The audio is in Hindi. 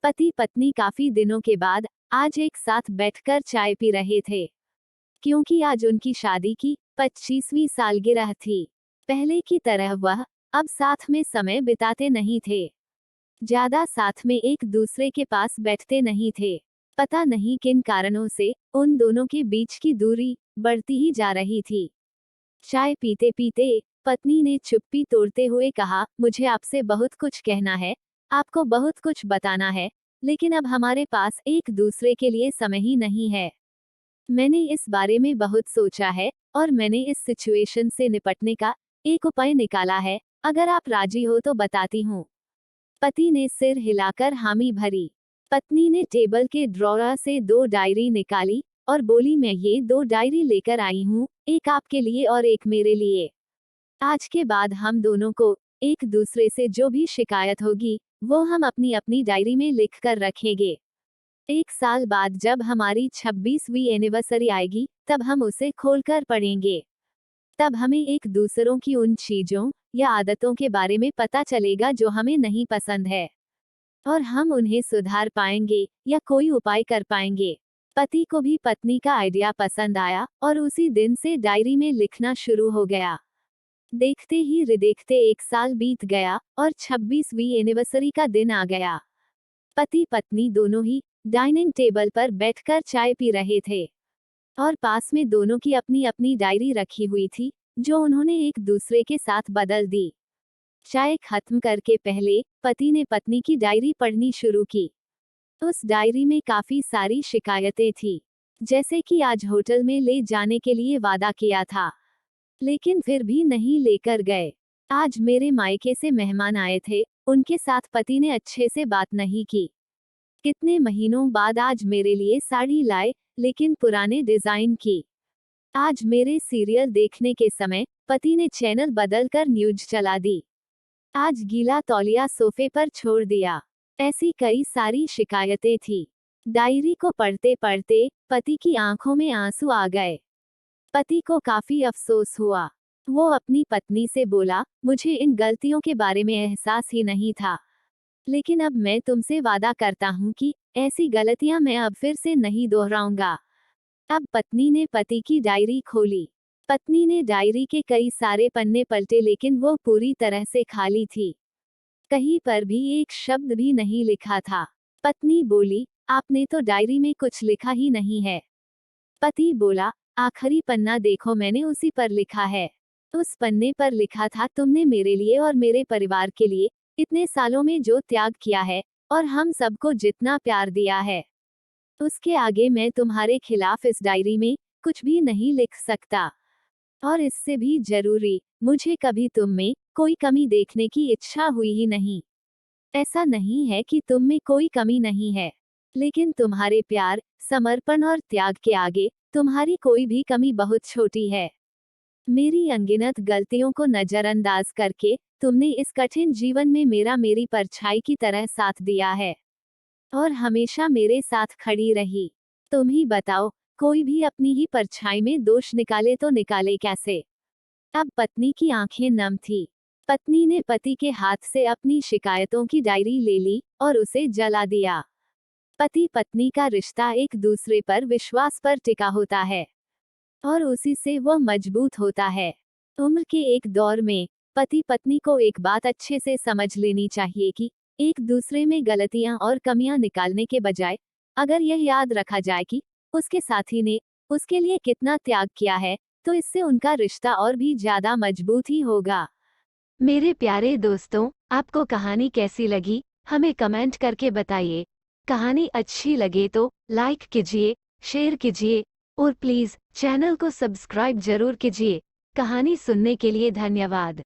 पति पत्नी काफी दिनों के बाद आज एक साथ बैठकर चाय पी रहे थे, क्योंकि आज उनकी शादी की 25वीं सालगिरह थी। पहले की तरह वह अब साथ में समय बिताते नहीं थे। ज्यादा साथ में एक दूसरे के पास बैठते नहीं थे। पता नहीं किन कारणों से उन दोनों के बीच की दूरी बढ़ती ही जा रही थी। चाय पीते पीते पत्नी ने चुप्पी तोड़ते हुए कहा, मुझे आपसे बहुत कुछ कहना है, आपको बहुत कुछ बताना है, लेकिन अब हमारे पास एक दूसरे के लिए समय ही नहीं है। मैंने इस बारे में बहुत सोचा है और मैंने इस सिचुएशन से निपटने का एक उपाय निकाला है। अगर आप राजी हो तो बताती हूँ। पति ने सिर हिलाकर हामी भरी। पत्नी ने टेबल के ड्रॉअर से 2 डायरी निकाली और बोली, मैं ये 2 डायरी लेकर आई हूँ, एक आपके लिए और एक मेरे लिए। आज के बाद हम दोनों को एक दूसरे से जो भी शिकायत होगी वो हम अपनी अपनी डायरी में लिख कर रखेंगे। 1 साल बाद जब हमारी 26वीं एनिवर्सरी आएगी तब हम उसे खोलकर पढ़ेंगे। तब हमें एक दूसरों की उन चीजों या आदतों के बारे में पता चलेगा जो हमें नहीं पसंद है, और हम उन्हें सुधार पाएंगे या कोई उपाय कर पाएंगे। पति को भी पत्नी का आइडिया पसंद आया और उसी दिन से डायरी में लिखना शुरू हो गया। देखते ही देखते 1 साल बीत गया और 26वीं एनिवर्सरी का दिन आ गया। पति पत्नी दोनों ही डाइनिंग टेबल पर बैठकर चाय पी रहे थे और पास में दोनों की अपनी अपनी डायरी रखी हुई थी, जो उन्होंने एक दूसरे के साथ बदल दी। चाय खत्म करके पहले पति ने पत्नी की डायरी पढ़नी शुरू की। उस डायरी में काफी सारी शिकायतें थी, जैसे कि आज होटल में ले जाने के लिए वादा किया था, लेकिन फिर भी नहीं लेकर गए। आज मेरे मायके से मेहमान आए थे, उनके साथ पति ने अच्छे से बात नहीं की। कितने महीनों बाद आज मेरे लिए साड़ी लाए, लेकिन पुराने डिजाइन की। आज मेरे सीरियल देखने के समय पति ने चैनल बदलकर न्यूज चला दी। आज गीला तौलिया सोफे पर छोड़ दिया। ऐसी कई सारी शिकायतें थी। डायरी को पढ़ते पढ़ते पति की आंखों में आंसू आ गए। पति को काफी अफसोस हुआ। वो अपनी पत्नी से बोला, मुझे इन गलतियों के बारे में एहसास ही नहीं था, लेकिन अब मैं तुमसे वादा करता हूँ कि ऐसी गलतियां मैं अब फिर से नहीं दोहराऊंगा। अब पत्नी ने पति की डायरी खोली। पत्नी ने डायरी के कई सारे पन्ने पलटे, लेकिन वो पूरी तरह से खाली थी। कहीं पर भी एक शब्द भी नहीं लिखा था। पत्नी बोली, आपने तो डायरी में कुछ लिखा ही नहीं है। पति बोला, आखिरी पन्ना देखो, मैंने उसी पर लिखा है। उस पन्ने पर लिखा था, तुमने मेरे लिए और मेरे परिवार के लिए इतने सालों में जो त्याग किया है और हम सबको जितना प्यार दिया है, उसके आगे मैं तुम्हारे खिलाफ इस डायरी में कुछ भी नहीं लिख सकता। और इससे भी जरूरी, मुझे कभी तुम में कोई कमी देखने की इच्छा हुई ही नहीं। ऐसा नहीं है कि तुम में कोई कमी नहीं है, लेकिन तुम्हारे प्यार, समर्पण और त्याग के आगे तुम्हारी कोई भी कमी बहुत छोटी है। मेरी अनगिनत गलतियों को नजरअंदाज करके तुमने इस कठिन जीवन में मेरी परछाई की तरह साथ दिया है और हमेशा मेरे साथ खड़ी रही। तुम ही बताओ, कोई भी अपनी ही परछाई में दोष निकाले तो निकाले कैसे। अब पत्नी की आंखें नम थी। पत्नी ने पति के हाथ से अपनी शिकायतों की डायरी ले ली और उसे जला दिया। पति पत्नी का रिश्ता एक दूसरे पर विश्वास पर टिका होता है और उसी से वो मजबूत होता है। उम्र के एक दौर में पति पत्नी को एक बात अच्छे से समझ लेनी चाहिए कि एक दूसरे में गलतियां और कमियां निकालने के बजाय अगर यह याद रखा जाए कि उसके साथी ने उसके लिए कितना त्याग किया है, तो इससे उनका रिश्ता और भी ज्यादा मजबूत ही होगा। मेरे प्यारे दोस्तों, आपको कहानी कैसी लगी हमें कमेंट करके बताइए। कहानी अच्छी लगे तो लाइक कीजिए, शेयर कीजिए और प्लीज चैनल को सब्सक्राइब जरूर कीजिए। कहानी सुनने के लिए धन्यवाद।